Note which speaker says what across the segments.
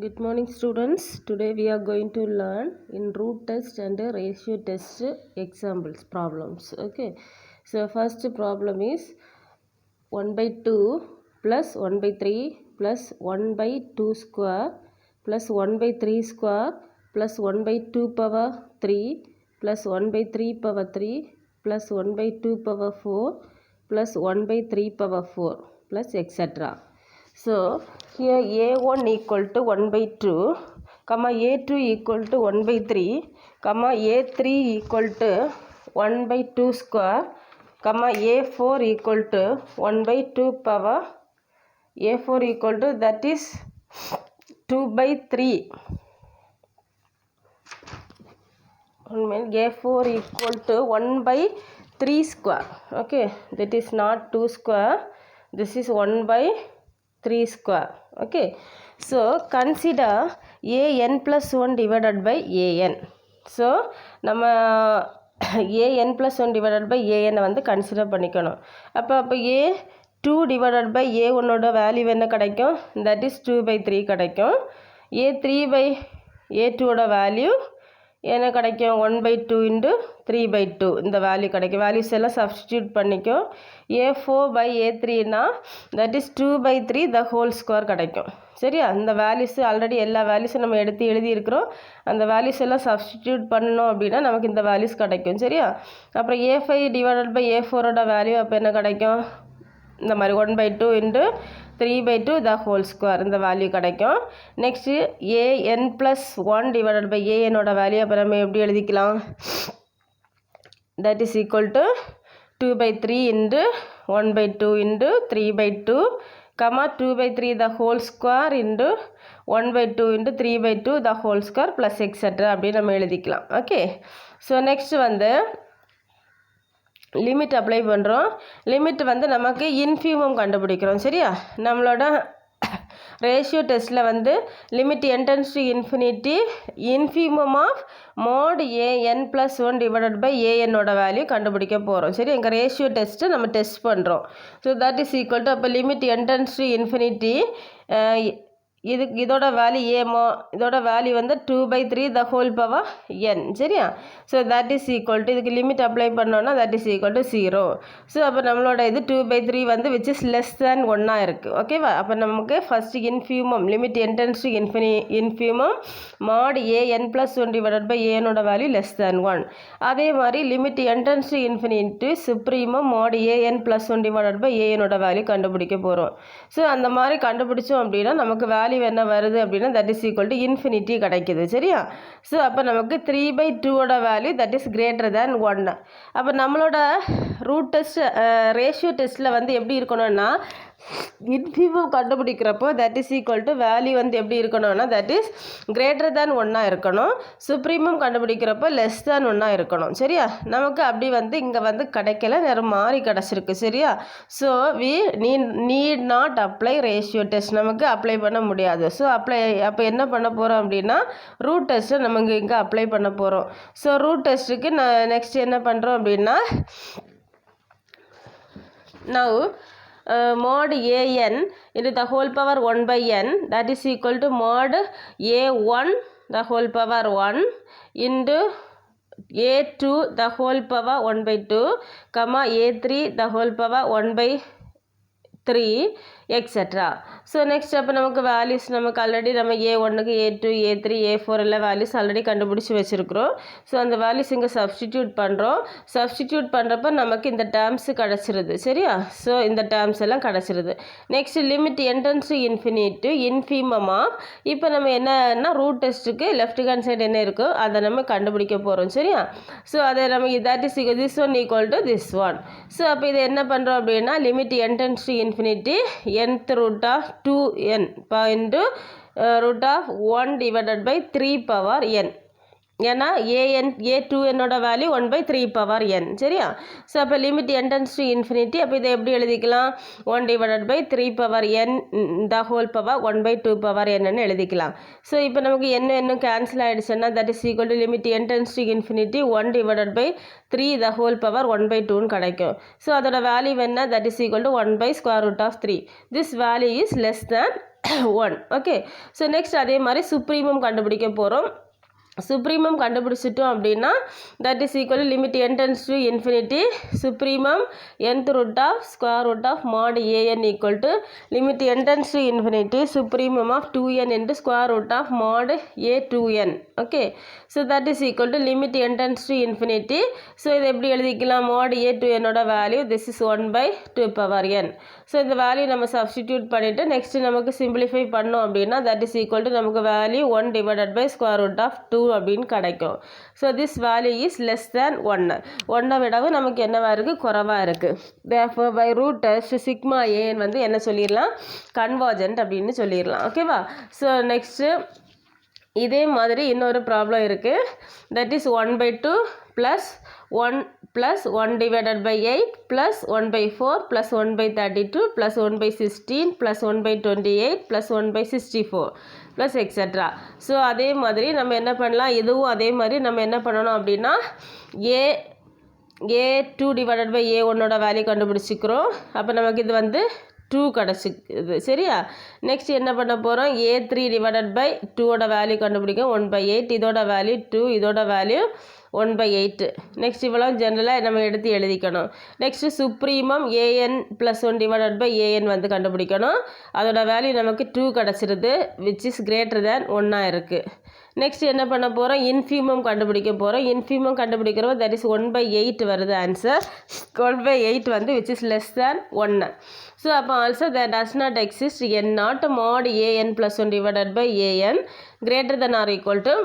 Speaker 1: Good morning students. Today we are going to learn in root test and ratio test examples problems. Okay. So first problem is 1 by 2 plus 1 by 3 plus 1 by 2 square plus 1 by 3 square plus 1 by 2 power 3 plus 1 by 3 power 3 plus 1 by 2 power 4 plus 1 by 3 power 4 plus etc. So here a1 equal to 1 by 2, comma a2 equal to 1 by 3, comma a3 equal to 1 by 2 square, comma a4 equal to 1 by 2 power, a4 equal to that is 2 by 3. A4 equal to 1 by 3 square. Okay, that is not 2 square. This is 1 by 3 square. Okay, so consider an plus 1 divided by an. So நம்ம an plus 1 divided by an வந்து consider பண்ணிக்கணும். அப்போ a2 divided by a1 ஓட value என்ன கிடைக்கும்? that is 2 by 3 கிடைக்கும். a3 by a2 ஓட value என்ன கிடைக்கும்? 1 by 2 into 3 by 2 இந்த வேல்யூ கிடைக்கும். வேல்யூஸ் எல்லாம் சப்ஸ்டிடியூட் பண்ணிக்கும். a4 by a3னா that is 2 by 3 the whole square கிடைக்கும். சரியா? இந்த வேல்யூஸ் ஆல்ரெடி எல்லா வேல்யூஸும் நம்ம எடுத்து எழுதியிருக்கிறோம். அந்த வேல்யூஸ் எல்லாம் சப்ஸ்டிடியூட் பண்ணணும் அப்படின்னா நமக்கு இந்த வேல்யூஸ் கிடைக்கும். சரியா? அப்புறம் a5 டிவைடட் பை a4ஓட வேல்யூ அப்போ என்ன கிடைக்கும்? இந்த மாதிரி 1 by 2 into 3 by 2 the whole square இந்த வேல்யூ கிடைக்கும். Next an plus 1 divided by an ஓட வேல்யூ அப்போ நம்ம எப்படி எழுதிக்கலாம்? that is equal to 2 by 3 into 1 by 2 into 3 by 2 comma 2 by 3 the whole square into 1 by 2 into 3 by 2 the whole square plus etc. அப்படின்னு நம்ம எழுதிக்கலாம். Okay, so next வந்து limit apply பண்ணுறோம். லிமிட் வந்து நமக்கு இன்ஃபியூமம் கண்டுபிடிக்கிறோம். சரியா? நம்மளோட ரேஷியோ டெஸ்ட்டில் வந்து limit n tends to infinity infimum of mod an plus 1 divided by ஏஎன்னோட வேல்யூ கண்டுபிடிக்க போகிறோம். சரி, எங்கள் ரேஷியோ டெஸ்ட்டு நம்ம டெஸ்ட் பண்ணுறோம். So that is equal to அப்போ லிமிட் என்டென்ஸ் டு இன்ஃபினிட்டி இதோட வேல்யூ இதோட வேல்யூ வந்து 2 by 3 the whole power n. சரியா? So that is equal to இதுக்கு லிமிட் அப்ளை பண்ணோன்னா that is equal to 0. So அப்போ நம்மளோட இது 2 by 3 வந்து விச் இஸ் லெஸ் தேன் 1 இருக்குது. ஓகேவா? அப்போ நமக்கு first infimum limit n tends to infimum mod an plus 1 divided by ஏனோட வேல்யூ லெஸ் தேன் 1. அதே மாதிரி limit n tends to infinity supremum mod an plus 1 divided by ஏனோட வேல்யூ கண்டுபிடிக்க போகிறோம். ஸோ அந்த மாதிரி கண்டுபிடிச்சோம் அப்படின்னா நமக்கு வேல்யூ என்ன வருது அப்படின்னா that is equal to infinity கிடைக்குது. சரியா? ஸோ அப்போ நமக்கு 3 by 2ஓட value that is greater than 1. அப்போ நம்மளோட ரூட் டெஸ்ட் ரேஷியோ டெஸ்ட்டில் வந்து எப்படி இருக்கணும்னா இன்ஃபியூமம் கண்டுபிடிக்கிறப்போ that is equal to value வந்து எப்படி இருக்கணும்னா தட் இஸ் கிரேட்டர் தேன் 1 இருக்கணும். சுப்ரீமம் கண்டுபிடிக்கிறப்போ லெஸ் தேன் 1 இருக்கணும். சரியா? நமக்கு அப்படி வந்து இங்கே வந்து கிடைக்கல, நேரம் மாறி கிடச்சிருக்கு. சரியா? So we need not apply ratio test, நமக்கு அப்ளை பண்ண முடியாது. ஸோ அப்போ என்ன பண்ண போகிறோம் அப்படின்னா ரூட் டெஸ்ட்டை நம்ம இங்கே அப்ளை பண்ண போகிறோம். ஸோ ரூட் டெஸ்ட்டுக்கு நெக்ஸ்ட் என்ன பண்ணுறோம் அப்படின்னா now mod an into the whole power 1 by n that is equal to mod a1 the whole power 1 into a2 the whole power 1 by 2 comma a3 the whole power 1 by 3 etc. So next அப்போ நமக்கு values நமக்கு already நம்ம a1க்கு a2 a3 a4 எல்லாம் values already கண்டுபிடிச்சி வச்சுருக்குறோம். So அந்த values இங்கே substitute பண்ணுறோம். சப்ஸ்டிடியூட் பண்ணுறப்ப நமக்கு இந்த டேர்ம்ஸு கிடச்சிருது. சரியா? ஸோ இந்த டேர்ம்ஸ் எல்லாம் கிடச்சிருது. Next limit n tends to infinity இன்ஃபியூமமாக இப்போ நம்ம என்னன்னா ரூட் டெஸ்ட்டுக்கு லெஃப்ட் ஹேண்ட் சைடு என்ன இருக்கோ அதை நம்ம கண்டுபிடிக்க போகிறோம். சரியா? ஸோ அதை நம்ம that is this one equal to this one. So அப்போ இதை என்ன பண்ணுறோம் அப்படின்னா limit n tends to infinity nth root of 2n into root of 1 divided by 3 power n. ஏன்னா a2nோட வேல்யூ 1 by 3 power n. சரியா? ஸோ அப்போ லிமிட் என்டென்ஸ் டு இன்ஃபினிட்டி அப்போ இதை எப்படி எழுதிக்கலாம்? 1 divided by 3 power n the whole power 1 by 2 power n எழுதிக்கலாம். So இப்போ நமக்கு இன்னும் கேன்சல் ஆகிடுச்சுன்னா that is equal to limit n tends to infinity 1 divided by 3 the whole power 1 by 2ன்னு கிடைக்கும். ஸோ அதோட வேல்யூ என்ன? That is equal to 1 by square root of 3. This value is less than 1. Okay, so next அதே மாதிரி supremum கண்டுபிடிக்க போகிறோம். Supremum கண்டுபிடிச்சிட்டோம் அப்படின்னா that is equal limit n tends to infinity supremum nth root of square root of mod an equal to limit n tends to infinity supremum of 2n into square root of mod a 2n. Okay, so that is equal to limit n tends to infinity. So இது எப்படி எழுதிக்கலாம்? mod a 2n value this is 1/2 power n. So இந்த value நம்ம substitute பண்ணிவிட்டு next நமக்கு simplify பண்ணோம் அப்படின்னா that is equal to நமக்கு value 1 divided by square root of 2 அப்படின்னு கிடைக்கும். So this value is less than 1. 1 விடவும் நமக்கு என்னவா இருக்குது? குறைவாக இருக்குது. therefore by root test sigma ஏன் வந்து என்ன சொல்லிடலாம்? கன்வர்ஜென்ட் அப்படின்னு சொல்லிடலாம். ஓகேவா? ஸோ நெக்ஸ்ட்டு இதே மாதிரி இன்னொரு ப்ராப்ளம் இருக்குது. That is 1/2 plus 1 divided by 8 plus 1/4 plus 1/32 plus 1/16 plus 1/28 plus 1/64 plus etc. So அதே மாதிரி நம்ம என்ன பண்ணலாம்? இதுவும் அதே மாதிரி நம்ம என்ன பண்ணணும் அப்படின்னா a2 divided by a1 value கண்டுபிடிச்சிக்கிறோம். அப்போ நமக்கு இது வந்து 2 கிடச்சிக்குது. சரியா? நெக்ஸ்ட் என்ன பண்ண போகிறோம்? a3 divided by 2 வேல்யூ கண்டுபிடிக்கும் 1/8. இதோட வேல்யூ 2, இதோட வேல்யூ 1/8. நெக்ஸ்ட் இவ்வளோ ஜென்ரலாக நம்ம எடுத்து எழுதிக்கணும். Next supremum an + 1 divided by an வந்து கண்டுபிடிக்கணும். அதோட வேல்யூ நமக்கு 2 கிடச்சிருது விச் இஸ் கிரேட்டர் தேன் 1 இருக்குது. நெக்ஸ்ட் என்ன பண்ண போகிறோம்? இன்ஃபீமம் கண்டுபிடிக்க போகிறோம். இன்ஃபீமம் கண்டுபிடிக்கிறோம் தட் இஸ் 1/8 வருது ஆன்சர். 1/8 வந்து which is less than 1. So அப்போ also that does not exist n0 mod an + 1 divided by an greater than or equal to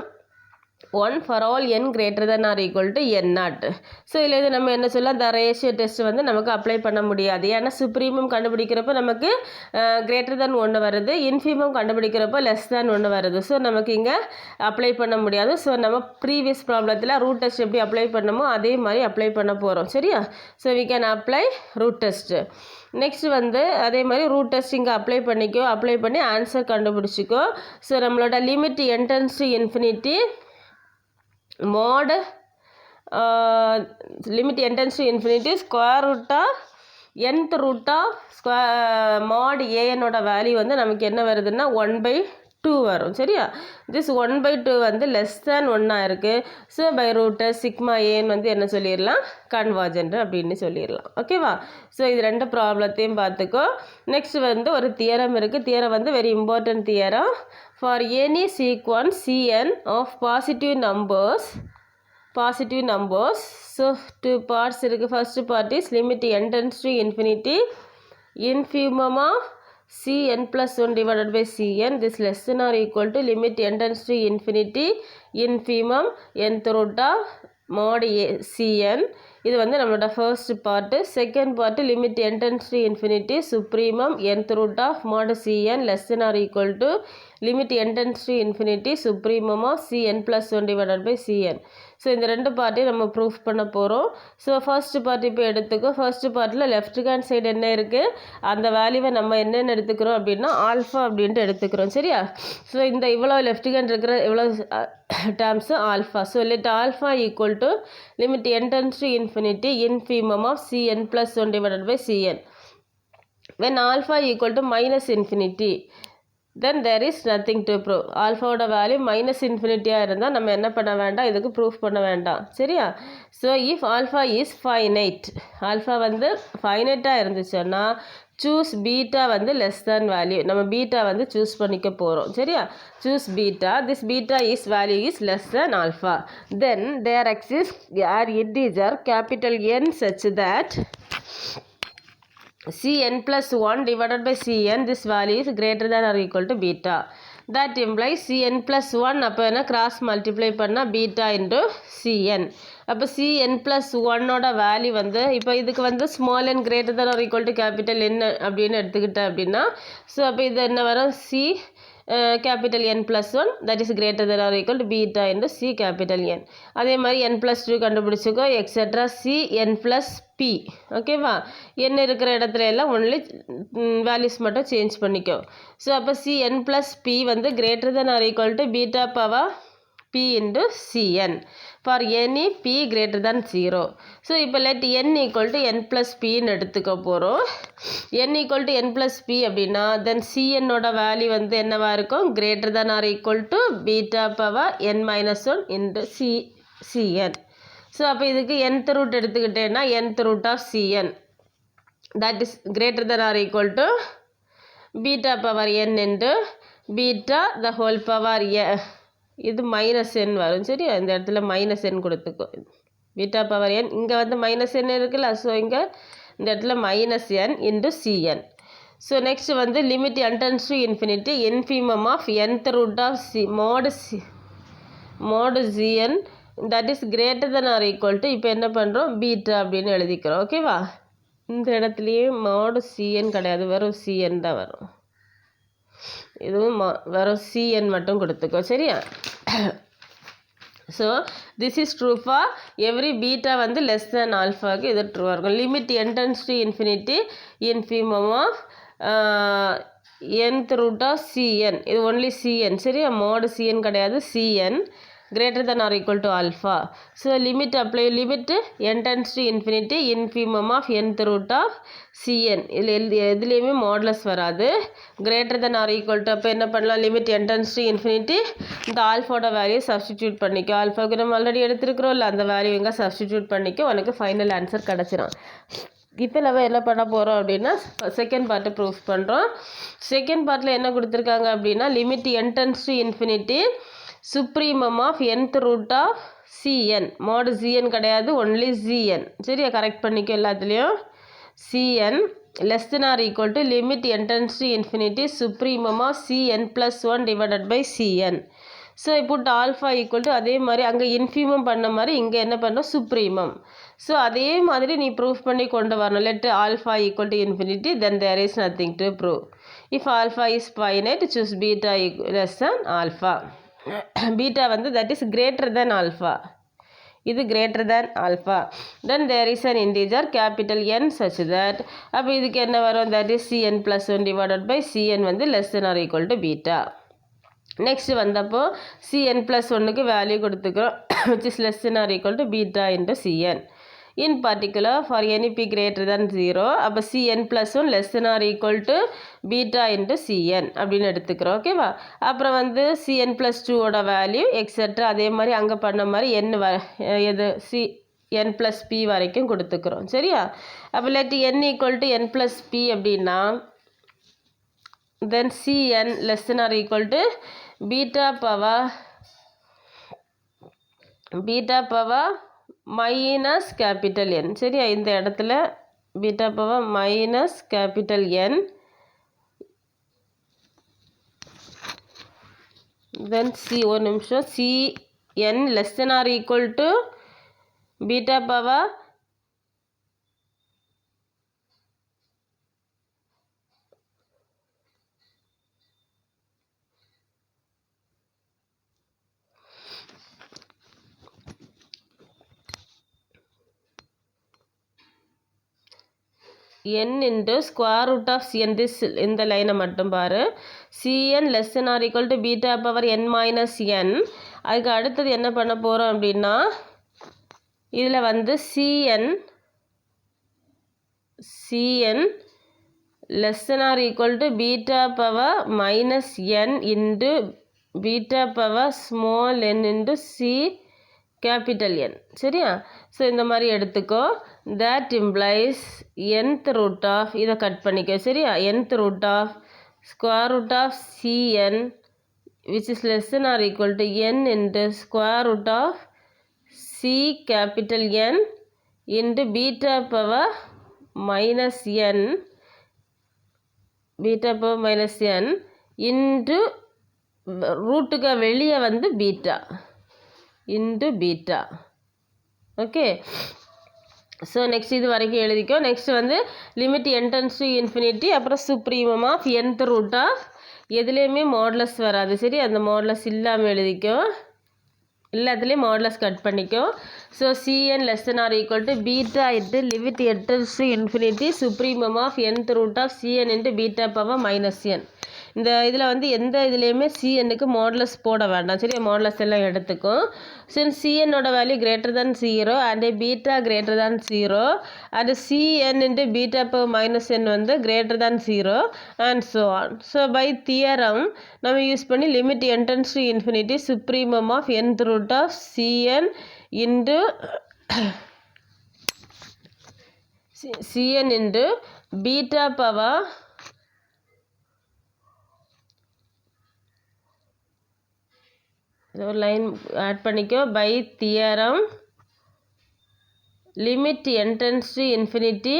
Speaker 1: 1 for all n greater than or equal to n0. So இதில் இது நம்ம என்ன சொல்லலாம்? The ratio test வந்து நமக்கு apply பண்ண முடியாது. ஏன்னா சுப்ரீமம் கண்டுபிடிக்கிறப்ப நமக்கு கிரேட்டர் தேன் 1 வருது, இன்ஃபீமம் கண்டுபிடிக்கிறப்ப லெஸ் தேன் 1 வருது. ஸோ நமக்கு இங்கே அப்ளை பண்ண முடியாது. ஸோ நம்ம ப்ரீவியஸ் ப்ராப்ளத்தில் ரூட் டெஸ்ட் எப்படி அப்ளை பண்ணமோ அதே மாதிரி அப்ளை பண்ண போகிறோம். சரியா? So we can apply root test. Next வந்து அதே மாதிரி ரூட் டெஸ்ட் இங்கே அப்ளை பண்ணிக்கோ. அப்ளை பண்ணி ஆன்சர் கண்டுபிடிச்சிக்கோ. ஸோ நம்மளோட limit n tends to infinity mod limit n tends to infinity square root of nth root of square mod an ஓட value வந்து நமக்கு என்ன வருதுன்னா 1/2 வரும். சரியா? திஸ் 1/2 வந்து லெஸ் தேன் 1 இருக்குது. ஸோ பை ரூட் சிக்மா ஏன் வந்து என்ன சொல்லிடலாம்? கன்வர்ஜென்ட் அப்படின்னு சொல்லிடலாம். ஓகேவா? ஸோ இது 2 ப்ராப்ளத்தையும் பார்த்துக்கோ. நெக்ஸ்ட் வந்து ஒரு தியரம் இருக்குது. தியரம் வந்து very important theorem. For any sequence Cn of positive numbers, so 2 parts இருக்குது. First part is limit n tends to infinity infimum of Cn plus 1 divided by Cn. This less than or equal to limit n tends to infinity infimum nth root of mod Cn. இது வந்து நம்மளோட first part. Second part limit n tends to infinity supremum nth root of mod Cn less than or equal to limit n tends to infinity supremum of Cn plus 1 divided by Cn. So இந்த 2 பார்ட்டையும் நம்ம proof பண்ண போகிறோம். So first part இப்போ எடுத்துக்கோ. First பார்ட்டில் left hand side என்ன இருக்குது? அந்த வேல்யூவை நம்ம என்னென்னு எடுத்துக்கிறோம் அப்படின்னா ஆல்ஃபா அப்படின்ட்டு எடுத்துக்கிறோம். சரியா? ஸோ இந்த இவ்வளோ லெஃப்ட் ஹேண்ட் இருக்கிற இவ்வளோ terms alpha. So let alpha equal to limit n tends to infinity infimum of Cn plus 1 divided by Cn. When alpha equal to minus infinity, then there is nothing to prove. alpha ஓட value minus இன்ஃபினிட்டியாக இருந்தால் நம்ம என்ன பண்ண வேண்டாம்? இதுக்கு proof பண்ண வேண்டாம். சரியா? So if alpha is finite, alpha வந்து ஃபைனைட்டாக இருந்துச்சுன்னா சூஸ் பீட்டா வந்து லெஸ் தேன் வேல்யூ. நம்ம பீட்டா வந்து சூஸ் பண்ணிக்க போகிறோம். சரியா? Choose beta. This beta is value is less than alpha. Then there exist are integer capital N such that Cn plus 1 divided by Cn, this value is greater than or equal to beta. That implies Cn plus 1 அப்போ என்ன cross multiply பண்ணால் beta into Cn. அப்போ Cn plus 1ஓட value வந்து இப்போ இதுக்கு வந்து small n greater than or equal to capital N அப்படின்னு எடுத்துக்கிட்டேன் அப்படின்னா ஸோ அப்போ இது என்ன வரும்? capital N plus 1 that is greater than or equal to beta into C capital N. அதே மாதிரி n plus 2 கண்டுபிடிச்சிக்கோ etc. C n plus P. ஓகேவா? n இருக்கிற இடத்துல எல்லாம் ஒன்லி வேல்யூஸ் மட்டும் சேஞ்ச் பண்ணிக்கோ. ஸோ அப்போ C n plus P வந்து greater than or equal to beta power p into Cn for any p greater than 0. So, இப்போ let n equal to n plus p எடுத்துக்க போகிறோம். n equal to n plus p அப்படின்னா then Cn ஓட value வந்து என்னவா இருக்கும் greater than or equal to beta power n minus 1 into Cn. So அப்போ இதுக்கு nth root எடுத்துக்கிட்டேன்னா nth root of Cn that is greater than or equal to beta power n into beta the whole power n. இது minus n வரும் சரி இந்த இடத்துல minus n கொடுத்துக்கோ beta power n இங்கே வந்து minus n இருக்குல்ல so இங்கே இந்த இடத்துல minus n into CN. So next வந்து limit n tends to infinity infimum of nth root of mod cn that is greater than or equal to இப்போ என்ன பண்ணுறோம் பீட்டா அப்படின்னு எழுதிக்கிறோம். ஓகேவா இந்த இடத்துலையே mod cn கிடையாது வெறும் cn தான் வரும். இதுவும் வெறும் cn மட்டும் கொடுத்துக்கோ சரியா. So this is true for every beta வந்து லெஸ் தேன் ஆல்ஃபாவுக்கு இது ட்ரூவாக இருக்கும். Limit n tends to infinity infimum of nth root of cn இது ஒன்லி cn சரியா மோடு cn கிடையாது cn greater than or equal to alpha. So limit apply limit n tends to infinity infimum of nth root of cn எதுலேயுமே modulus வராது greater than or equal to அப்போ என்ன பண்ணலாம் limit n tends to infinity இந்த ஆல்ஃபாவோட value substitute பண்ணிக்கோ ஆல்ஃபாவுக்கு நம்ம already எடுத்துருக்குறோம்ல அந்த value இங்கே சப்ஸ்டிடியூட் பண்ணிக்கோ உனக்கு ஃபைனல் ஆன்சர் கிடச்சிரும். இப்போ நம்ம என்ன பண்ண போகிறோம் அப்படின்னா செகண்ட் பார்ட்டு ப்ரூஃப் பண்ணுறோம். செகண்ட் பார்ட்டில் என்ன கொடுத்துருக்காங்க அப்படின்னா limit n tends to infinity supremum of nth root of cn mod cn கிடையாது only cn சரியா கரெக்ட் பண்ணிக்க எல்லாத்துலேயும் cn less than or equal to limit n tends to infinity supremum of cn plus 1 divided by cn. So இப்போ alpha equal to அதே மாதிரி அங்கே infimum பண்ண மாதிரி இங்கே என்ன பண்ணோம் சுப்ரீமம். ஸோ அதே மாதிரி நீ ப்ரூஃப் பண்ணி கொண்டு வரணும். Let alpha equal to infinity then there is nothing to prove. If alpha is finite choose beta less than alpha. Beta வந்து that is greater than alpha இது greater than alpha then there is an integer capital N such that அப்போ இதுக்கு என்ன வரும் that is cn plus 1 divided by cn வந்து less than or equal to beta. Next வந்தப்போ cn plus 1க்கு value கொடுத்துக்கிறோம் which is less than or equal to beta into cn. In particular for any p greater than 0 அப்போ cn plus 1 less than or equal to beta into cn அப்படின்னு எடுத்துக்கிறோம். ஓகேவா அப்புறம் வந்து cn plus 2ஓட value etcetera அதே மாதிரி அங்கே பண்ண மாதிரி எது n plus p வரைக்கும் கொடுத்துக்கிறோம் சரியா. அப்போ let n equal to n plus p அப்படின்னா then cn less than or equal to beta power minus capital N சரியா இந்த இடத்துல beta power minus capital N then ஒரு நிமிஷம் cn less than or equal to beta power n into square root of cn this இந்த லைனை மட்டும் பாரு cn less than or equal to beta power n minus n. அதுக்கு அடுத்தது என்ன பண்ண போகிறோம் அப்படின்னா இதில் வந்து cn less than or equal to beta power minus n into beta power small n into c capital N சரியா. ஸோ இந்த மாதிரி எடுத்துக்கோ that implies nth root of இதை கட் பண்ணிக்க சரியா nth root of square root of cn which is less than or equal to n into square root of c capital N into beta power minus n into ரூட்டுக்கு வெளியே வந்து beta into beta. Okay so next இது வரைக்கும் எழுதிக்கோ. Next வந்து limit n tends to infinity அப்புறம் supremum of nth root of எதுலேயுமே modulus வராது சரி அந்த மாடுலஸ் இல்லாமல் எழுதிக்கோ எல்லாத்துலேயும் மாடுலஸ் கட் பண்ணிக்கோ. So cn less than or equal to beta into limit n tends to infinity supremum of nth root of cn into beta power minus n. இந்த இதில் வந்து எந்த இதுலேயுமே சிஎன்னுக்கு மாடுலஸ் போட வேண்டாம் சரியா, மாடுலஸ் எல்லாம் எடுத்துக்கும். சின்ஸ் சிஎன்னோட value greater than 0 and beta greater than 0 and c n into beta power minus n வந்து greater than 0 and so on. So by theorem நம்ம யூஸ் பண்ணி limit n tends to infinity supremum of nth root of cn into cn into beta power ஒரு line add பண்ணிக்கோ. By theorem limit n tends to infinity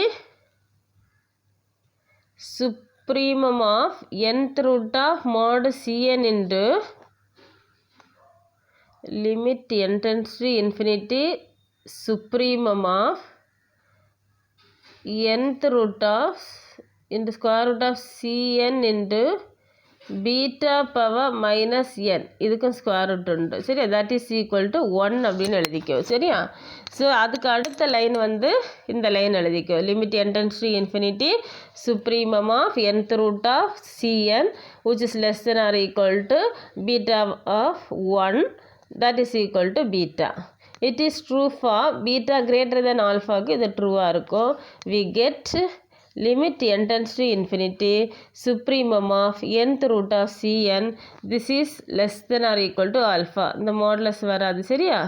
Speaker 1: supremum of nth root of mod cn into limit n tends to infinity supremum of nth root of into square root of cn into beta power minus n இதுக்கும் square root உண்டு சரியா, that is equal to 1 அப்படின்னு எழுதிக்கோ சரியா. So அதுக்கு அடுத்த line வந்து இந்த line எழுதிக்கோ. Limit n tends to infinity supremum of nth root of cn which is less than or equal to beta of 1 that is equal to beta. It is true for beta greater than alphaக்கு இது ட்ரூவாக இருக்கும். We get limit n tends to infinity supremum of nth root of cn this is less than or equal to alpha. இந்த modulus வராது சரியா.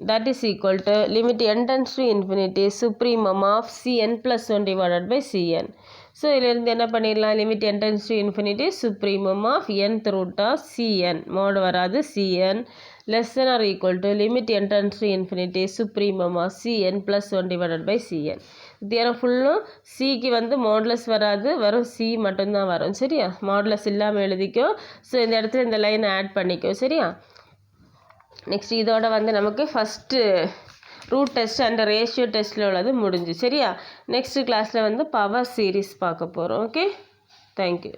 Speaker 1: that is equal to limit n tends to infinity supremum of cn plus 1 divided by cn. So இதிலிருந்து என்ன பண்ணிடலாம், limit n tends to infinity supremum of nth root of cn mode வராது cn less than or equal to limit n tends to infinity supremum of cn plus 1 divided by cn. Theorem ஃபுல்லும் சிக்கு வந்து modulus வராது, வெறும் C மட்டும்தான் வரும் சரியா, modulus இல்லாமல் எழுதிக்கோ. ஸோ இந்த இடத்துல இந்த லைனை ஆட் பண்ணிக்கோ சரியா. நெக்ஸ்ட் இதோட வந்து நமக்கு first root test and ratio டெஸ்ட்டில் உள்ளது முடிஞ்சு சரியா. நெக்ஸ்ட் கிளாஸில் வந்து பவர் சீரீஸ் பார்க்க போகிறோம். Okay, thank you.